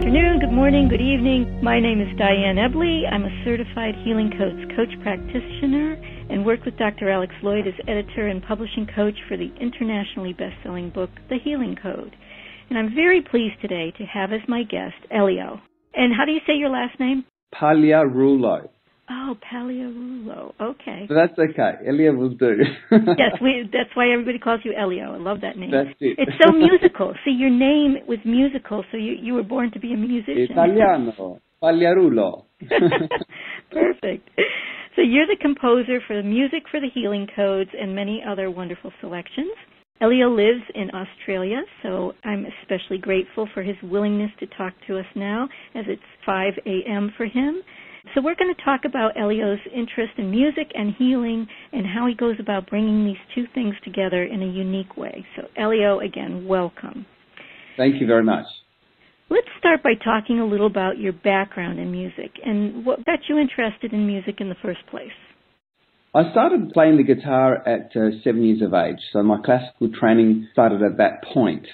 afternoon, good morning, good evening. My name is Diane Eble. I'm a certified Healing Codes Coach Practitioner and work with Dr. Alex Loyd as editor and publishing coach for the internationally best-selling book, The Healing Code. And I'm very pleased today to have as my guest, Elio. And how do you say your last name? Pagliarulo. Oh, Pagliarulo. Okay. But that's okay. Elio will do. Yes, that's why everybody calls you Elio. I love that name. That's it. It's so musical. See, your name was musical, so you were born to be a musician. Italiano. Pagliarulo. Perfect. So you're the composer for the music for the Healing Codes and many other wonderful selections. Elio lives in Australia, so I'm especially grateful for his willingness to talk to us now, as it's 5 a.m. for him. So we're going to talk about Elio's interest in music and healing and how he goes about bringing these two things together in a unique way. So Elio, again, welcome. Thank you very much. Let's start by talking a little about your background in music and what got you interested in music in the first place. I started playing the guitar at 7 years of age, so my classical training started at that point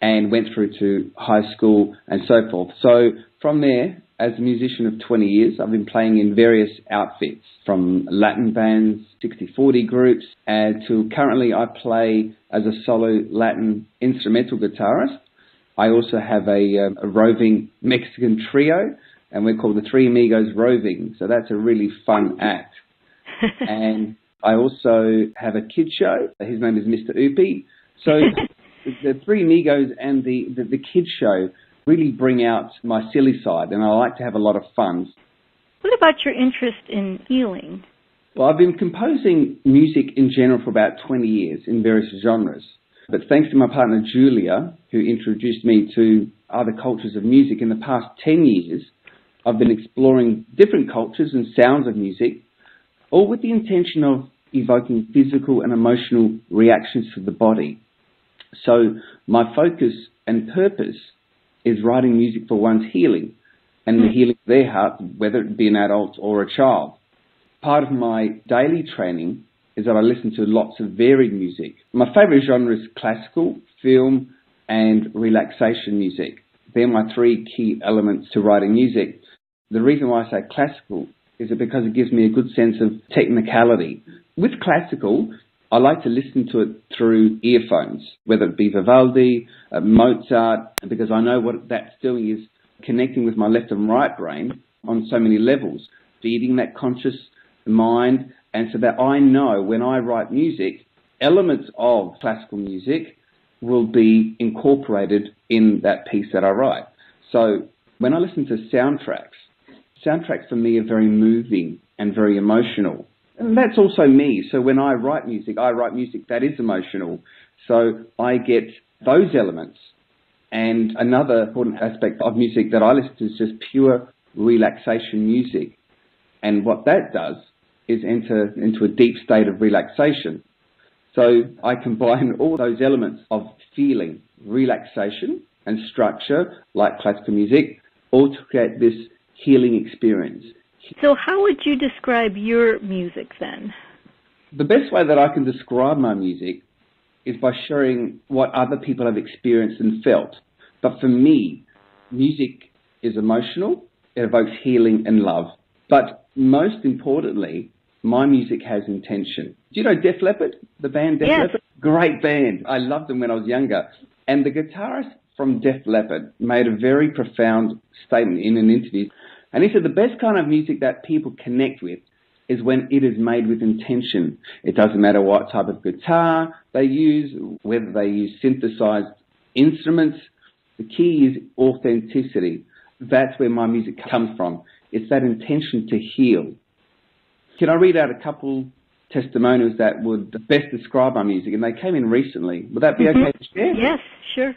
and went through to high school and so forth. So from there, as a musician of 20 years, I've been playing in various outfits, from Latin bands, 60-40 groups, and to currently I play as a solo Latin instrumental guitarist. I also have a roving Mexican trio, and we're called the Three Amigos Roving, so that's a really fun act. And I also have a kid show. His name is Mr. Oopie. So the Three Amigos and the kid show really bring out my silly side, and I like to have a lot of fun. What about your interest in healing? Well, I've been composing music in general for about 20 years in various genres. But thanks to my partner Julia, who introduced me to other cultures of music, in the past 10 years, I've been exploring different cultures and sounds of music, all with the intention of evoking physical and emotional reactions to the body. So my focus and purpose is writing music for one's healing and the healing of their heart, whether it be an adult or a child. Part of my daily training is that I listen to lots of varied music. My favourite genre is classical, film and relaxation music. They're my three key elements to writing music. The reason why I say classical is because it gives me a good sense of technicality. With classical, I like to listen to it through earphones, whether it be Vivaldi, Mozart, because I know what that's doing is connecting with my left and right brain on so many levels, feeding that conscious mind, and so that I know when I write music, elements of classical music will be incorporated in that piece that I write. So when I listen to soundtracks for me are very moving and very emotional. And that's also me. So when I write music that is emotional. So I get those elements. And another important aspect of music that I listen to is just pure relaxation music. And what that does is enter into a deep state of relaxation. So I combine all those elements of feeling, relaxation and structure, like classical music, all to create this healing experience. So how would you describe your music then? The best way that I can describe my music is by sharing what other people have experienced and felt. But for me, music is emotional, it evokes healing and love. But most importantly, my music has intention. Do you know Def Leppard, the band Def Leppard? Great band. I loved them when I was younger. And the guitarist from Def Leppard made a very profound statement in an interview. And he said the best kind of music that people connect with is when it is made with intention. It doesn't matter what type of guitar they use, whether they use synthesized instruments. The key is authenticity. That's where my music comes from. It's that intention to heal. Can I read out a couple testimonials that would best describe my music? And they came in recently. Would that be okay to share? Yes, sure.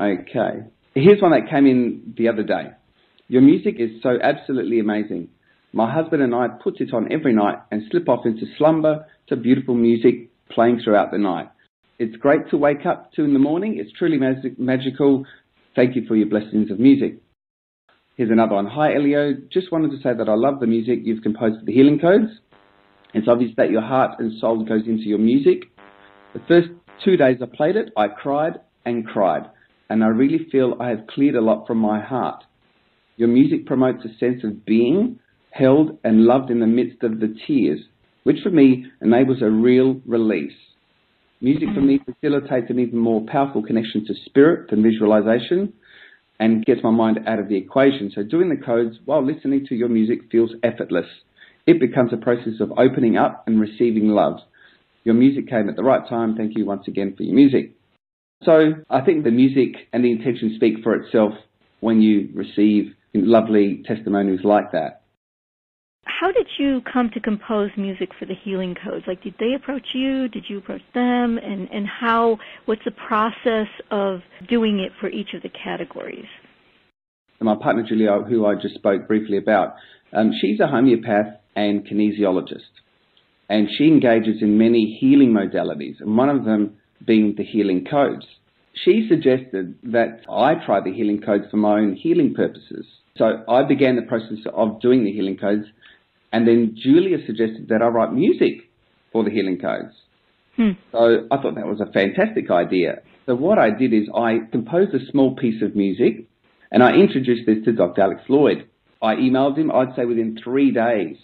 Okay. Here's one that came in the other day. Your music is so absolutely amazing. My husband and I put it on every night and slip off into slumber to beautiful music playing throughout the night. It's great to wake up to in the morning. It's truly magical. Thank you for your blessings of music. Here's another one. Hi, Elio. Just wanted to say that I love the music you've composed for the Healing Codes. It's obvious that your heart and soul goes into your music. The first 2 days I played it, I cried and cried. and I really feel I have cleared a lot from my heart. Your music promotes a sense of being held and loved in the midst of the tears, which for me enables a real release. Music for me facilitates an even more powerful connection to spirit than visualization and gets my mind out of the equation. So doing the codes while listening to your music feels effortless. It becomes a process of opening up and receiving love. Your music came at the right time. Thank you once again for your music. So I think the music and the intention speak for itself when you receive lovely testimonies like that. How did you come to compose music for the healing codes? Like, did they approach you? Did you approach them? And what's the process of doing it for each of the categories? My partner, Julia, who I just spoke briefly about, she's a homeopath and kinesiologist. And she engages in many healing modalities, and one of them being the healing codes. She suggested that I try the healing codes for my own healing purposes. So I began the process of doing the healing codes, and then Julia suggested that I write music for the healing codes. So I thought that was a fantastic idea. So what I did is I composed a small piece of music, and I introduced this to Dr. Alex Loyd. I emailed him, I'd say within 3 days.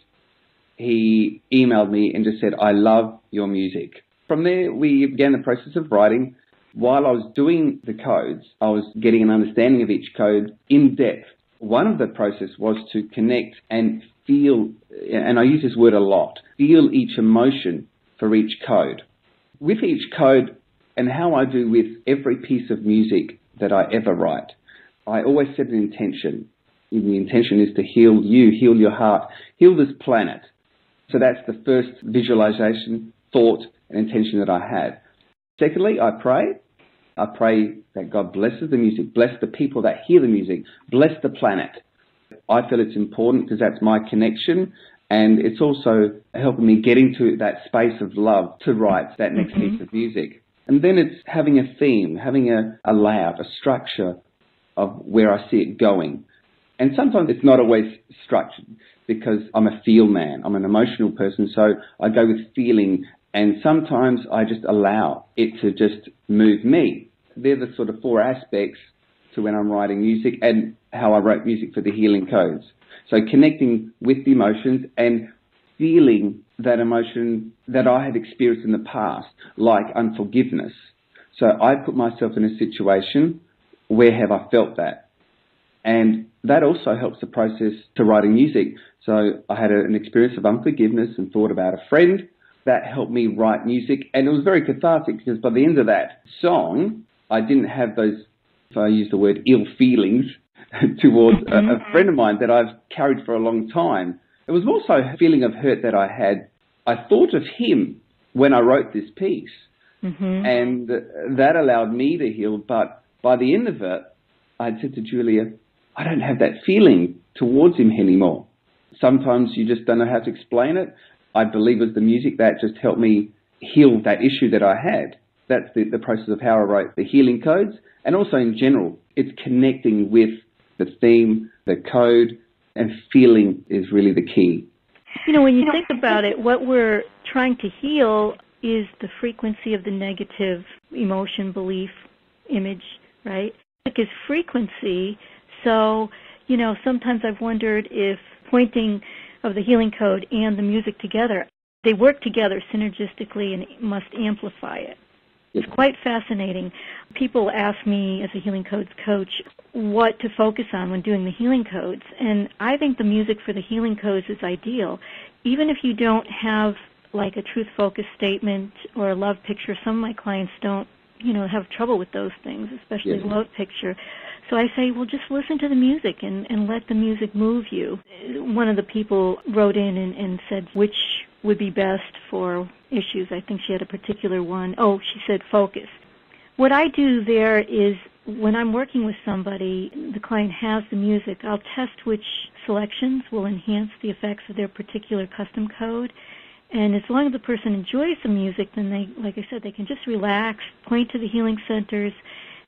He emailed me and just said, I love your music. From there, we began the process of writing. While I was doing the codes, I was getting an understanding of each code in depth. One of the process was to connect and feel, and I use this word a lot, feel each emotion for each code. With each code, and how I do with every piece of music that I ever write, I always set an intention. The intention is to heal you, heal your heart, heal this planet. So that's the first visualization, thought, and intention that I had. Secondly, I pray. I pray that God blesses the music, bless the people that hear the music, bless the planet. I feel it's important because that's my connection, and it's also helping me get into that space of love to write that next piece of music. And then it's having a theme, having a layout, a structure of where I see it going. And sometimes it's not always structured because I'm a feel man, I'm an emotional person, so I go with feeling, and sometimes I just allow it to just move me. They're the sort of 4 aspects to when I'm writing music and how I wrote music for the healing codes. So connecting with the emotions and feeling that emotion that I had experienced in the past, like unforgiveness. So I put myself in a situation, where have I felt that? And that also helps the process to writing music. So I had an experience of unforgiveness and thought about a friend. That helped me write music, and it was very cathartic because by the end of that song, I didn't have those, if I use the word, ill feelings towards a friend of mine that I've carried for a long time. It was also a feeling of hurt that I had. I thought of him when I wrote this piece, and that allowed me to heal. But by the end of it, I said to Julia, I don't have that feeling towards him anymore. Sometimes you just don't know how to explain it. I believe it was the music that just helped me heal that issue that I had. That's the process of how I wrote the healing codes. And also in general, it's connecting with the theme, the code, and feeling is really the key. You know, when you think about it, what we're trying to heal is the frequency of the negative emotion, belief, image, right? Music is frequency. So, you know, sometimes I've wondered if pointing of the healing code and the music together, they work together synergistically and must amplify it. It's quite fascinating. People ask me as a healing codes coach what to focus on when doing the healing codes, and I think the music for the healing codes is ideal. Even if you don't have like a truth focus statement or a love picture, some of my clients don't, you know, have trouble with those things, especially love picture. So I say, well, just listen to the music and let the music move you. One of the people wrote in and said which would be best for issues. I think she had a particular one. Oh, she said focus. What I do there is when I'm working with somebody, the client has the music, I'll test which selections will enhance the effects of their particular custom code. And as long as the person enjoys the music, then they, like I said, they can just relax, point to the healing centers,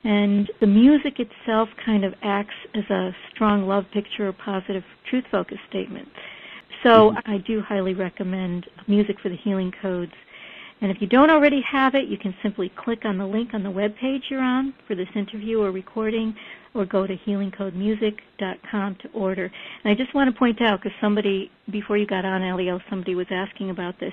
and the music itself kind of acts as a strong love picture or positive truth focus statement. So I do highly recommend music for the healing codes. And if you don't already have it, you can simply click on the link on the web page you're on for this interview or recording, or go to healingcodemusic.com to order. And I just want to point out, because somebody, before you got on, Elio, somebody was asking about this,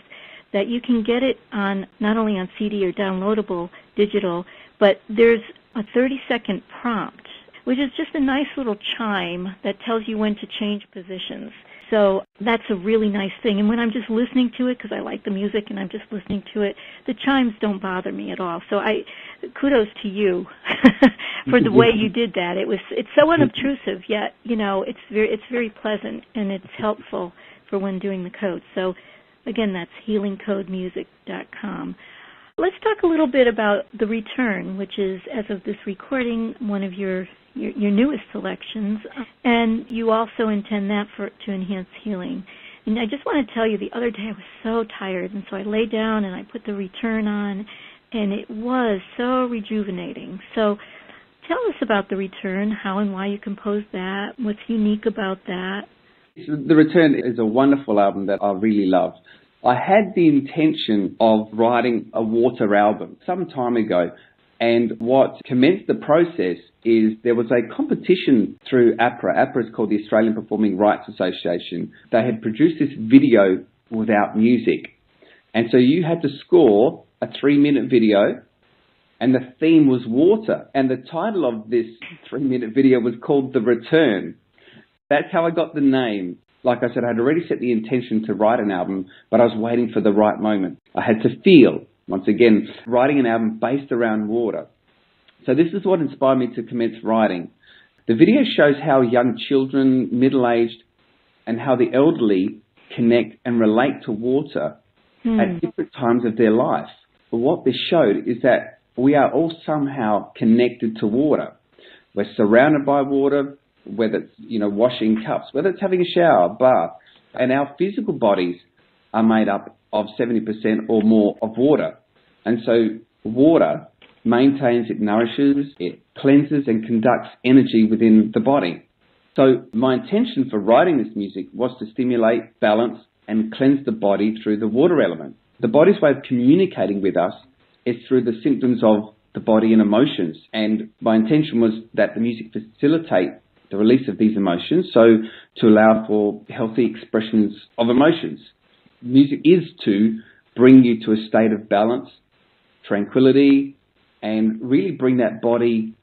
that you can get it on not only on CD or downloadable digital, but there's a 30-second prompt, which is just a nice little chime that tells you when to change positions. So that's a really nice thing. And when I'm just listening to it, because I like the music and I'm just listening to it, the chimes don't bother me at all. So kudos to you for the way you did that. It's so unobtrusive, yet it's very pleasant and it's helpful for when doing the code. So again, that's healingcodemusic.com. Let's talk a little bit about the return, which is, as of this recording, one of your newest selections, and you also intend that to enhance healing. And I just want to tell you, the other day I was so tired, and so I lay down and I put the return on, and it was so rejuvenating. So tell us about the return, how and why you composed that, what's unique about that. The Return is a wonderful album that I really love. I had the intention of writing a water album some time ago, and what commenced the process is there was a competition through APRA. APRA is called the Australian Performing Rights Association. They had produced this video without music, and so you had to score a 3-minute video, and the theme was water, and the title of this 3-minute video was called The Return. That's how I got the name. Like I said, I had already set the intention to write an album, but I was waiting for the right moment. I had to feel, once again, writing an album based around water. So this is what inspired me to commence writing. The video shows how young children, middle-aged, and how the elderly connect and relate to water at different times of their life. But what this showed is that we are all somehow connected to water. We're surrounded by water, whether it's, washing cups, whether it's having a shower, bath, and our physical bodies are made up of 70% or more of water. And so water maintains, it nourishes, it cleanses and conducts energy within the body. So my intention for writing this music was to stimulate, balance, and cleanse the body through the water element. The body's way of communicating with us is through the symptoms of the body and emotions. And my intention was that the music facilitate the release of these emotions, so to allow for healthy expressions of emotions. Music is to bring you to a state of balance, tranquility, and really bring that body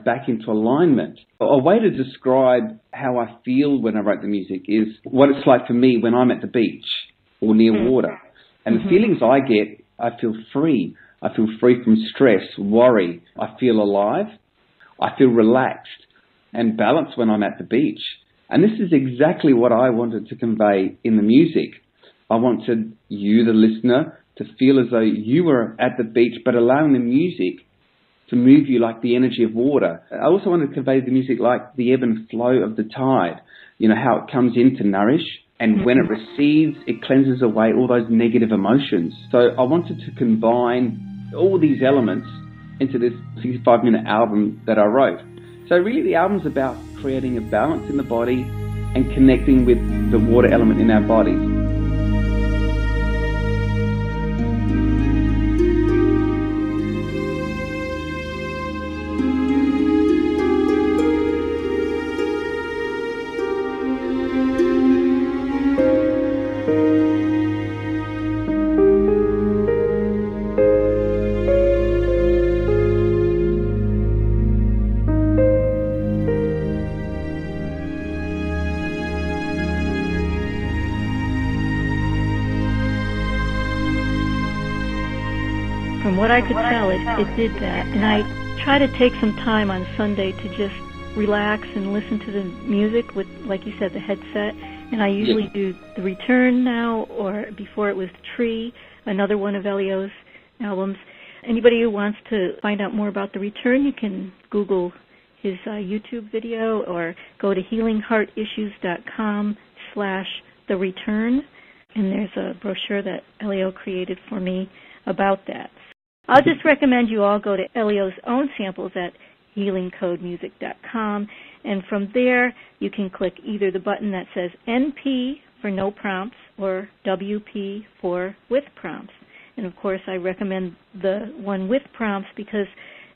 back into alignment. A way to describe how I feel when I write the music is what it's like for me when I'm at the beach or near water. And the feelings I get, I feel free. I feel free from stress, worry. I feel alive. I feel relaxed and balanced when I'm at the beach. And this is exactly what I wanted to convey in the music. I wanted you, the listener, to feel as though you were at the beach, but allowing the music to move you like the energy of water. I also wanted to convey the music like the ebb and flow of the tide, how it comes in to nourish, and when it recedes, it cleanses away all those negative emotions. So I wanted to combine all these elements into this 65-minute album that I wrote. So really the album's about creating a balance in the body and connecting with the water element in our bodies. From what I could tell, it did that. And I try to take some time on Sunday to just relax and listen to the music with, like you said, the headset. And I usually do The Return now, or before it was Tree, another one of Elio's albums. Anybody who wants to find out more about The Return, you can Google his YouTube video or go to healingheartissues.com/The Return. And there's a brochure that Elio created for me about that. I'll just recommend you all go to Elio's own samples at healingcodemusic.com, and from there you can click either the button that says NP for no prompts or WP for with prompts, And, of course, I recommend the one with prompts because,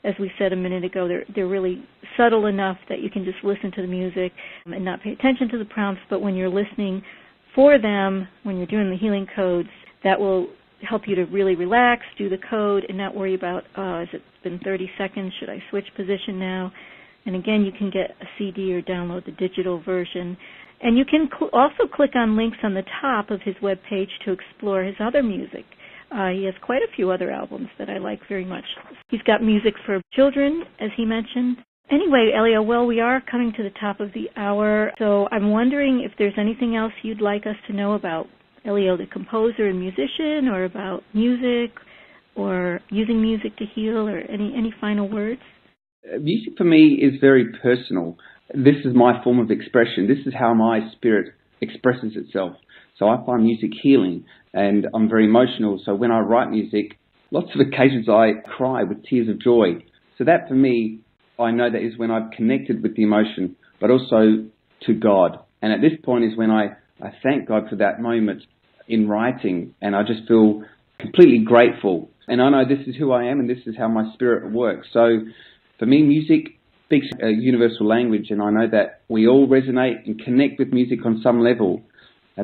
as we said a minute ago, they're really subtle enough that you can just listen to the music and not pay attention to the prompts. But when you're listening for them, when you're doing the healing codes, that will help you to really relax, do the code, and not worry about, has it been 30 seconds? Should I switch position now? And again, you can get a CD or download the digital version. And you can also click on links on the top of his webpage to explore his other music. He has quite a few other albums that I like very much. He's got music for children, as he mentioned. Anyway, Elio, well, we are coming to the top of the hour, so I'm wondering if there's anything else you'd like us to know about Elio, the composer and musician, or about music, or using music to heal, or any final words? Music for me is very personal. This is my form of expression. This is how my spirit expresses itself. So I find music healing, and I'm very emotional. So when I write music, lots of occasions I cry with tears of joy. So that for me, I know that is when I've connected with the emotion, but also to God. And at this point is when I thank God for that moment in writing, and I just feel completely grateful. And I know this is who I am, and this is how my spirit works. So for me, music speaks a universal language, and I know that we all resonate and connect with music on some level,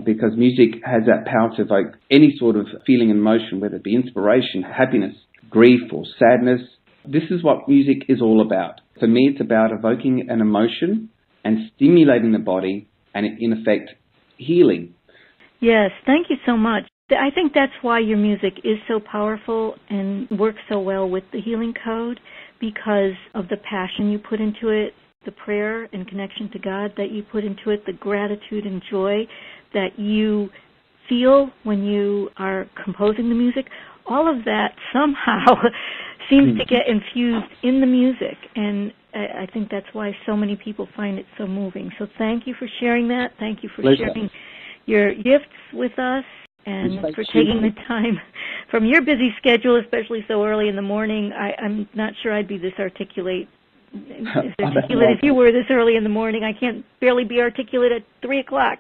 because music has that power to evoke any sort of feeling and emotion, whether it be inspiration, happiness, grief, or sadness. This is what music is all about. For me, it's about evoking an emotion and stimulating the body, and in effect, healing. Yes, thank you so much. I think that's why your music is so powerful and works so well with the healing code, because of the passion you put into it, the prayer and connection to God that you put into it, the gratitude and joy that you feel when you are composing the music. All of that somehow seems to get infused in the music, and I think that's why so many people find it so moving. So thank you for sharing that. Thank you for sharing your gifts with us, and for taking the time from your busy schedule, especially so early in the morning. I'm not sure I'd be this articulate as you were this early in the morning. I can't barely be articulate at 3 o'clock.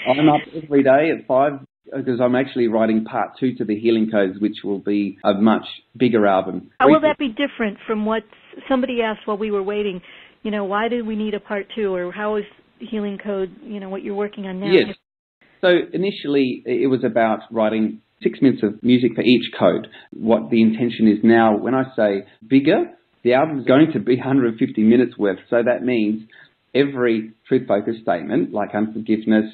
I'm up every day at 5 because I'm actually writing part 2 to the Healing Codes, which will be a much bigger album. How will that be different from what somebody asked while we were waiting? You know, why did we need a part 2, or how is Healing Code, what you're working on now? Yes. So initially it was about writing 6 minutes of music for each code. What the intention is now, when I say bigger, the album is going to be 150 minutes worth. So that means every truth-focused statement, like unforgiveness,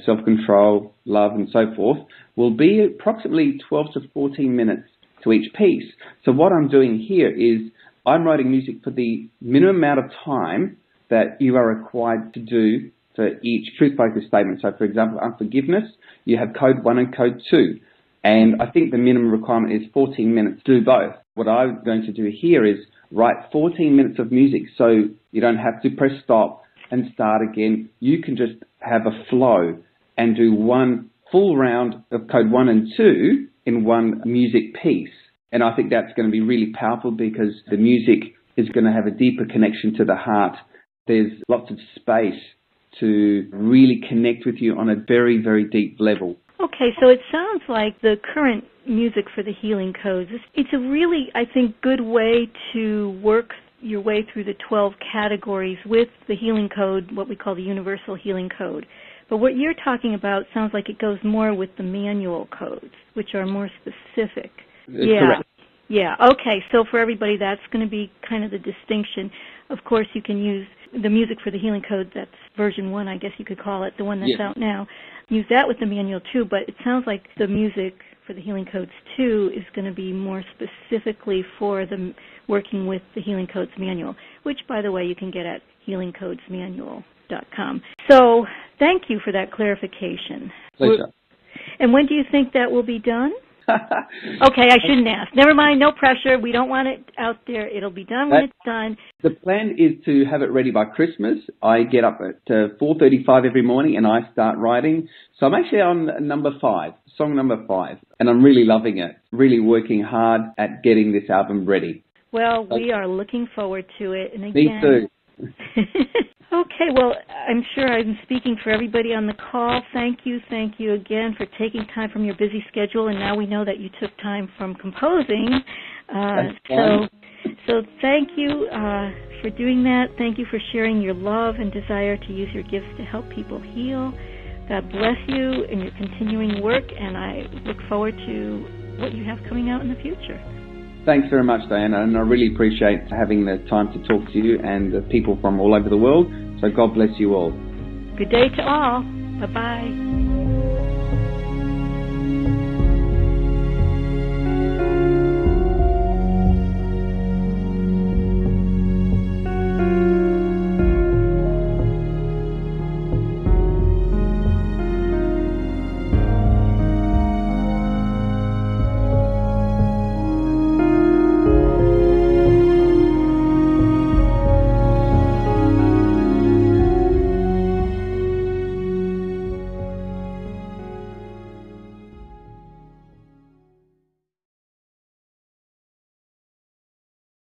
self-control, love, and so forth, will be approximately 12 to 14 minutes to each piece. So what I'm doing here is I'm writing music for the minimum amount of time that you are required to do for each truth-focused statement. So, for example, unforgiveness, you have code 1 and code 2. And I think the minimum requirement is 14 minutes to do both. What I'm going to do here is write 14 minutes of music, so you don't have to press stop and start again. You can just have a flow and do one full round of code 1 and 2 in one music piece. And I think that's going to be really powerful because the music is going to have a deeper connection to the heart. There's lots of space to really connect with you on a very, very deep level. Okay, so it sounds like the current music for the Healing Codes, it's a really, I think, good way to work your way through the 12 categories with the Healing Code, what we call the Universal Healing Code. But what you're talking about sounds like it goes more with the manual codes, which are more specific. Correct. Yeah, okay, so for everybody, that's going to be kind of the distinction. Of course, you can use the music for the Healing Code, that's version 1, I guess you could call it, the one that's out now. Use that with the manual too, but it sounds like the music for the Healing Codes 2 is going to be more specifically for the working with the Healing Codes manual, which, by the way, you can get at healingcodesmanual.com. So thank you for that clarification. Pleasure. And when do you think that will be done? Okay, I shouldn't ask. Never mind, no pressure. We don't want it out there. It'll be done when it's done. The plan is to have it ready by Christmas. I get up at 4:35 every morning and I start writing. So I'm actually on song number 5, and I'm really loving it, really working hard at getting this album ready. Well, we are looking forward to it. And again, Me too. Okay, well, I'm sure I'm speaking for everybody on the call. Thank you again for taking time from your busy schedule, and now we know that you took time from composing. So thank you for doing that. Thank you for sharing your love and desire to use your gifts to help people heal. God bless you in your continuing work, and I look forward to what you have coming out in the future. Thanks very much, Diane, and I really appreciate having the time to talk to you and the people from all over the world. So God bless you all. Good day to all. Bye-bye.